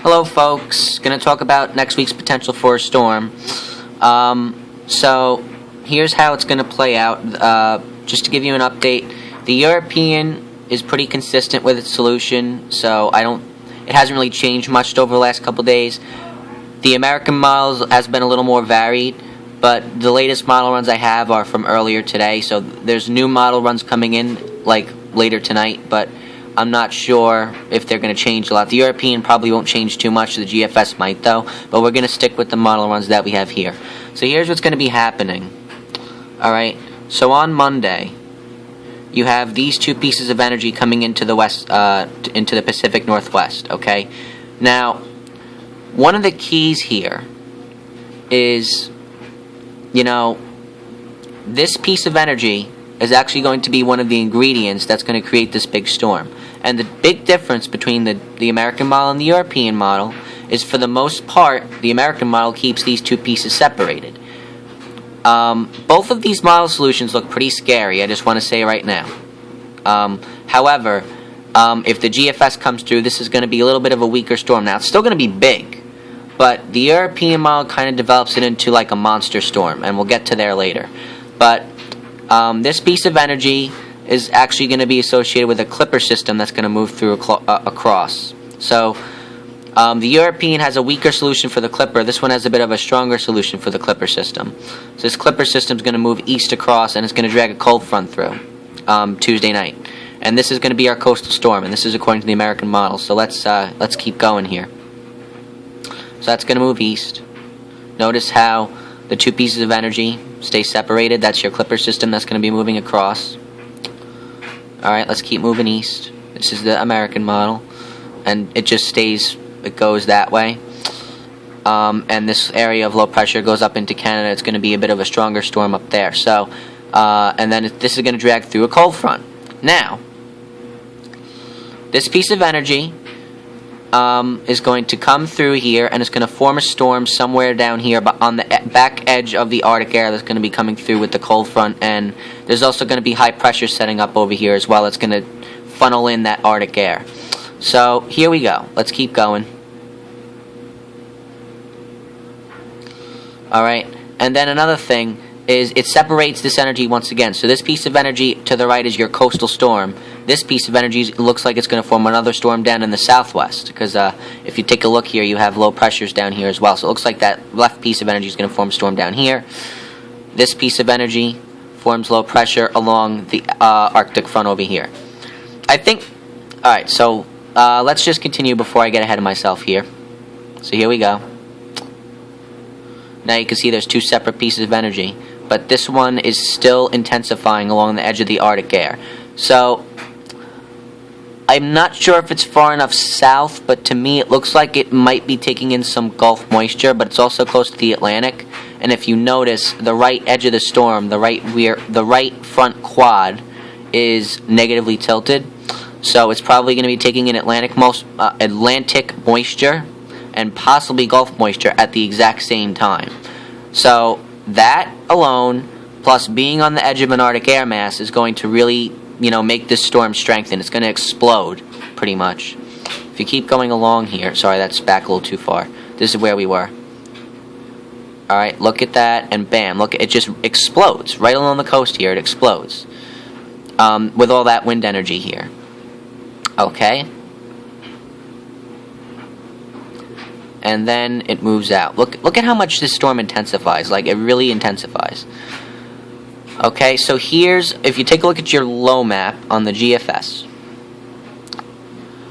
Hello folks, going to talk about next week's potential for a storm. So here's how it's going to play out. Just to give you an update, the European is pretty consistent with its solution, so it hasn't really changed much over the last couple days. The American models has been a little more varied, but the latest model runs I have are from earlier today, so there's new model runs coming in like later tonight, but I'm not sure if they're going to change a lot. The European probably won't change too much. The GFS might, though. But we're going to stick with the model runs that we have here. So here's what's going to be happening. Alright, so on Monday, you have these two pieces of energy coming into the west, into the Pacific Northwest, okay? Now, one of the keys here is, this piece of energy is actually going to be one of the ingredients that's going to create this big storm. And the big difference between the American model and the European model is, for the most part, the American model keeps these two pieces separated. Both of these model solutions look pretty scary, I just want to say right now. However, if the GFS comes through, this is going to be a little bit of a weaker storm. Now, it's still going to be big, but the European model kind of develops it into like a monster storm, and we'll get to there later. But this piece of energy is actually going to be associated with a clipper system that's going to move through across. So the European has a weaker solution for the clipper. This one has a bit of a stronger solution for the clipper system. So this clipper system is going to move east across, and it's going to drag a cold front through Tuesday night. And this is going to be our coastal storm, and this is according to the American model. So let's keep going here. So that's going to move east. Notice how the two pieces of energy stay separated. That's your clipper system that's going to be moving across. Alright, let's keep moving east. This is the American model. And it just stays, it goes that way. And this area of low pressure goes up into Canada. It's going to be a bit of a stronger storm up there. So, and then this is going to drag through a cold front. Now, this piece of energy is going to come through here, and it's going to form a storm somewhere down here, but on the back edge of the Arctic air that's going to be coming through with the cold front, and there's also going to be high pressure setting up over here as well. It's going to funnel in that Arctic air. So here we go. Let's keep going. Alright, and then another thing is it separates this energy once again. So this piece of energy to the right is your coastal storm. This piece of energy looks like it's going to form another storm down in the southwest, because if you take a look here, you have low pressures down here as well. So it looks like that left piece of energy is going to form a storm down here. This piece of energy forms low pressure along the Arctic front over here. I think, alright, so let's just continue before I get ahead of myself here. So here we go. Now you can see there's two separate pieces of energy, but this one is still intensifying along the edge of the Arctic air. So I'm not sure if it's far enough south, but to me it looks like it might be taking in some Gulf moisture, but it's also close to the Atlantic. And if you notice, the right edge of the storm, the right front quad is negatively tilted. So it's probably going to be taking in Atlantic moisture and possibly Gulf moisture at the exact same time. So that alone, plus being on the edge of an Arctic air mass, is going to really, make this storm strengthen. It's going to explode, pretty much. If you keep going along here, sorry, that's back a little too far. This is where we were. Alright, look at that, and bam, look, it just explodes. Right along the coast here, it explodes. With all that wind energy here. Okay? And then it moves out. Look at how much this storm intensifies. Like, it really intensifies. Okay, so here's, if you take a look at your low map on the GFS.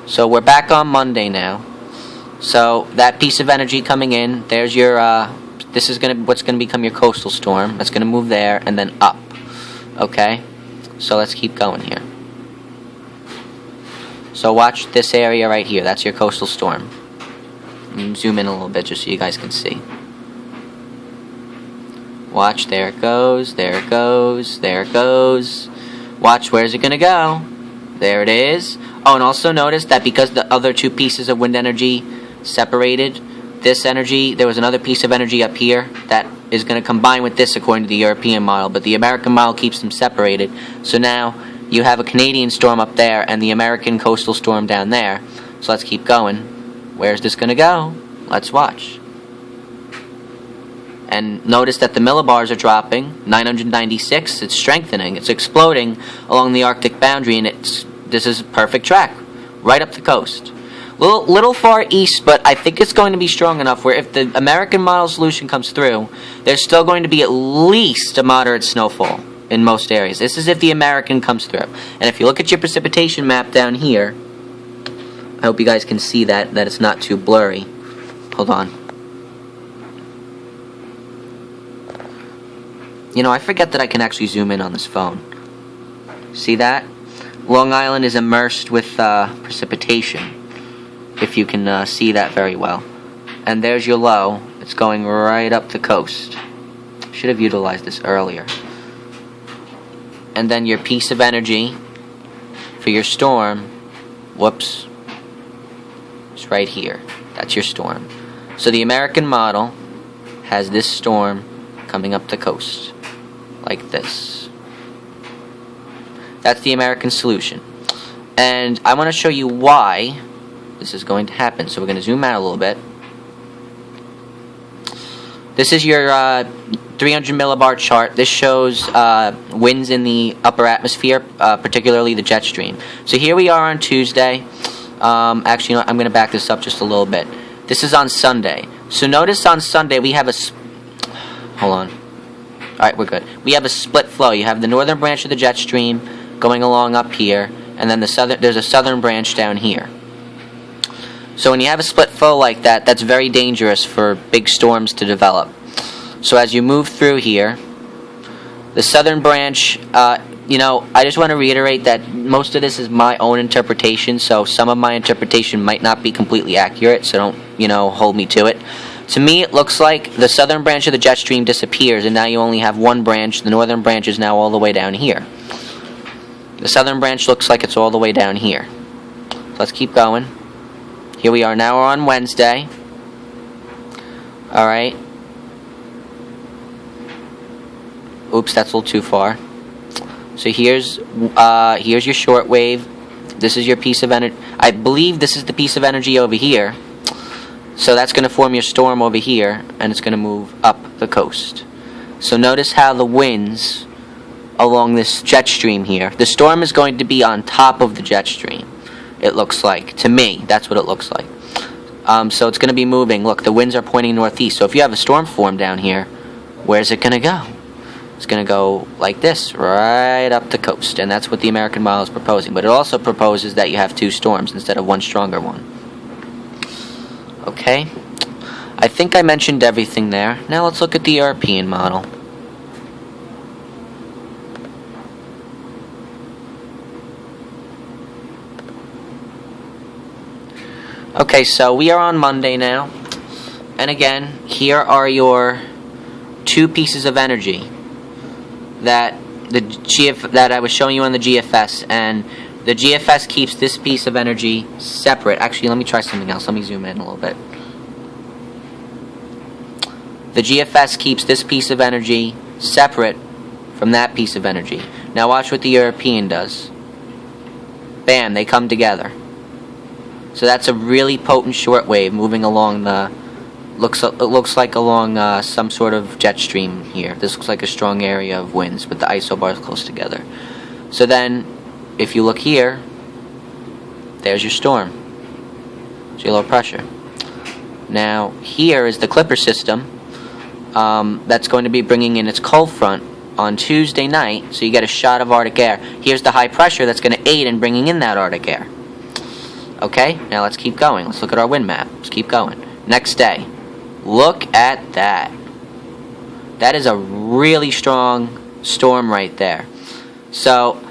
So we're back on Monday now. So that piece of energy coming in, there's your, this is what's gonna become your coastal storm. That's gonna move there and then up. Okay? So let's keep going here. So watch this area right here. That's your coastal storm. Zoom in a little bit just so you guys can see. Watch, there it goes, there it goes, there it goes. Watch, where's it gonna go? There it is. Oh, and also notice that because the other two pieces of wind energy separated, this energy, there was another piece of energy up here that is going to combine with this according to the European model, but the American model keeps them separated. So now you have a Canadian storm up there and the American coastal storm down there. So let's keep going. Where's this going to go? Let's watch. And notice that the millibars are dropping. 996, it's strengthening. It's exploding along the Arctic boundary, and this is a perfect track. Right up the coast. Little far east, but I think it's going to be strong enough where if the American model solution comes through, there's still going to be at least a moderate snowfall in most areas. This is if the American comes through. And if you look at your precipitation map down here, I hope you guys can see that it's not too blurry. Hold on. You know, I forget that I can actually zoom in on this phone. See that? Long Island is immersed with precipitation, if you can see that very well. And there's your low. It's going right up the coast. Should have utilized this earlier. And then your piece of energy for your storm, whoops, it's right here. That's your storm. So the American model has this storm coming up the coast, like this. That's the American solution. And I want to show you why this is going to happen. So we're going to zoom out a little bit. This is your 300 millibar chart. This shows winds in the upper atmosphere, particularly the jet stream. So here we are on Tuesday. Actually, I'm going to back this up just a little bit. This is on Sunday. So notice on Sunday we have a... Hold on. Alright, we're good. We have a split flow. You have the northern branch of the jet stream going along up here, and then there's a southern branch down here. So when you have a split flow like that, that's very dangerous for big storms to develop. So as you move through here, the southern branch, you know, I just want to reiterate that most of this is my own interpretation, so some of my interpretation might not be completely accurate, so don't, you know, hold me to it. To me, it looks like the southern branch of the jet stream disappears, and now you only have one branch. The northern branch is now all the way down here. The southern branch looks like it's all the way down here. So let's keep going. Here we are. Now we're on Wednesday. Alright. Oops, that's a little too far. So here's your short wave. This is your piece of energy. I believe this is the piece of energy over here. So that's going to form your storm over here, and it's going to move up the coast. So notice how the winds along this jet stream here, the storm is going to be on top of the jet stream, it looks like. To me, that's what it looks like. So it's going to be moving. Look, the winds are pointing northeast. So if you have a storm form down here, where's it going to go? It's going to go like this, right up the coast. And that's what the American model is proposing. But it also proposes that you have two storms instead of one stronger one. Okay, I think I mentioned everything there. Now let's look at the European model. Okay, so we are on Monday now. And again, here are your two pieces of energy that I was showing you on the GFS, and the GFS keeps this piece of energy separate. Actually, let me try something else. Let me zoom in a little bit. The GFS keeps this piece of energy separate from that piece of energy. Now watch what the European does. Bam, they come together. So that's a really potent shortwave moving along the... It looks like along some sort of jet stream here. This looks like a strong area of winds with the isobars close together. So then, if you look here, there's your storm. It's your low pressure. Now, here is the Clipper system that's going to be bringing in its cold front on Tuesday night, so you get a shot of Arctic air. Here's the high pressure that's going to aid in bringing in that Arctic air. Okay, now let's keep going. Let's look at our wind map. Let's keep going. Next day. Look at that. That is a really strong storm right there. So,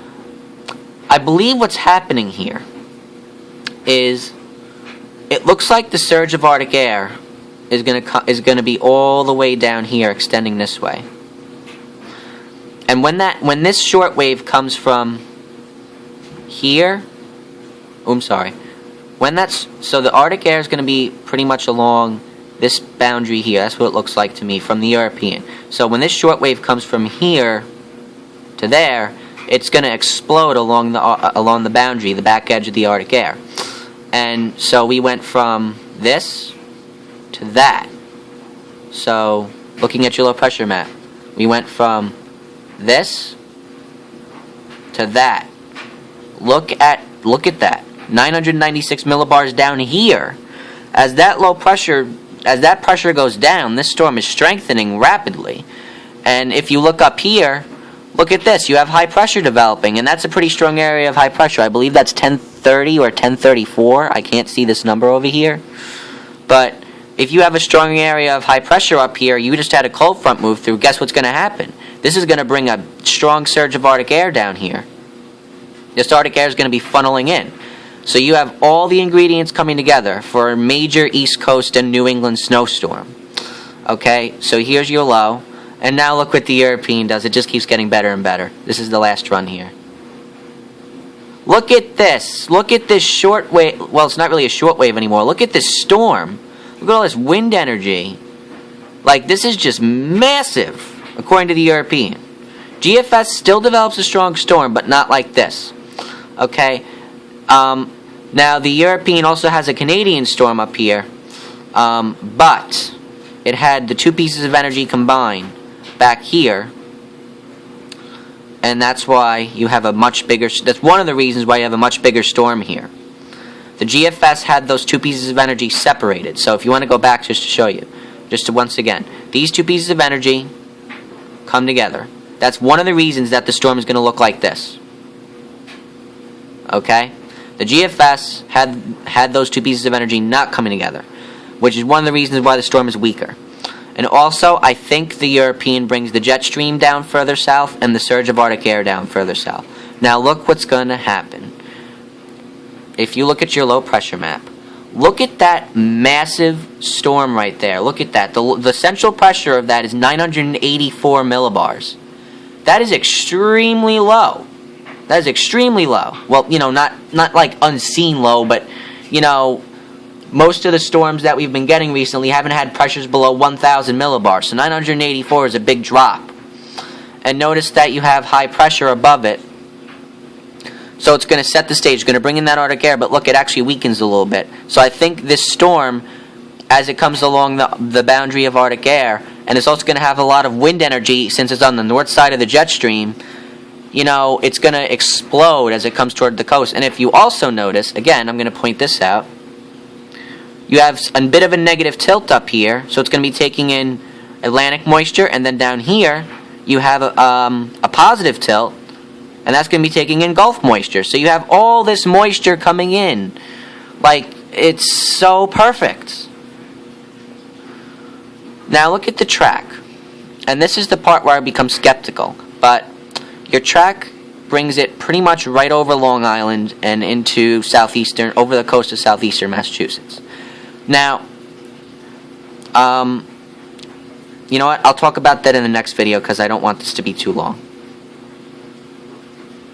I believe what's happening here is it looks like the surge of Arctic air is going to be all the way down here, extending this way. And when this short wave comes from here, so the Arctic air is going to be pretty much along this boundary here. That's what it looks like to me from the European. So when this short wave comes from here to there, it's going to explode along the boundary, the back edge of the Arctic air. And so we went from this to that. So, looking at your low pressure map, we went from this to that. Look at that. 996 millibars down here. As that pressure goes down, this storm is strengthening rapidly. And if you look up here, look at this. You have high pressure developing, and that's a pretty strong area of high pressure. I believe that's 1030 or 1034. I can't see this number over here. But if you have a strong area of high pressure up here, you just had a cold front move through, guess what's going to happen? This is going to bring a strong surge of Arctic air down here. This Arctic air is going to be funneling in. So you have all the ingredients coming together for a major East Coast and New England snowstorm. Okay, so here's your low. And now look what the European does. It just keeps getting better and better. This is the last run here. Look at this. Look at this short wave. Well, it's not really a short wave anymore. Look at this storm. Look at all this wind energy. Like, this is just massive, according to the European. GFS still develops a strong storm, but not like this. Okay? Now, the European also has a Canadian storm up here, but it had the two pieces of energy combined back here, and that's why you have a much bigger, that's one of the reasons why you have a much bigger storm here. The GFS had those two pieces of energy separated, so if you want to go back just to show you, just to once again, these two pieces of energy come together. That's one of the reasons that the storm is going to look like this. Okay? The GFS had those two pieces of energy not coming together, which is one of the reasons why the storm is weaker. And also, I think the European brings the jet stream down further south and the surge of Arctic air down further south. Now look what's going to happen. If you look at your low pressure map, look at that massive storm right there. Look at that. The central pressure of that is 984 millibars. That is extremely low. That is extremely low. Well, you know, not like unseen low, but, you know, most of the storms that we've been getting recently haven't had pressures below 1,000 millibars. So 984 is a big drop. And notice that you have high pressure above it. So it's going to set the stage. It's going to bring in that Arctic air, but look, it actually weakens a little bit. So I think this storm, as it comes along the boundary of Arctic air, and it's also going to have a lot of wind energy since it's on the north side of the jet stream, you know, it's going to explode as it comes toward the coast. And if you also notice, again, I'm going to point this out, you have a bit of a negative tilt up here, so it's going to be taking in Atlantic moisture, and then down here you have a positive tilt, and that's going to be taking in Gulf moisture. So you have all this moisture coming in. Like, it's so perfect. Now look at the track. And this is the part where I become skeptical. But your track brings it pretty much right over Long Island and into over the coast of southeastern Massachusetts. Now, you know what? I'll talk about that in the next video because I don't want this to be too long.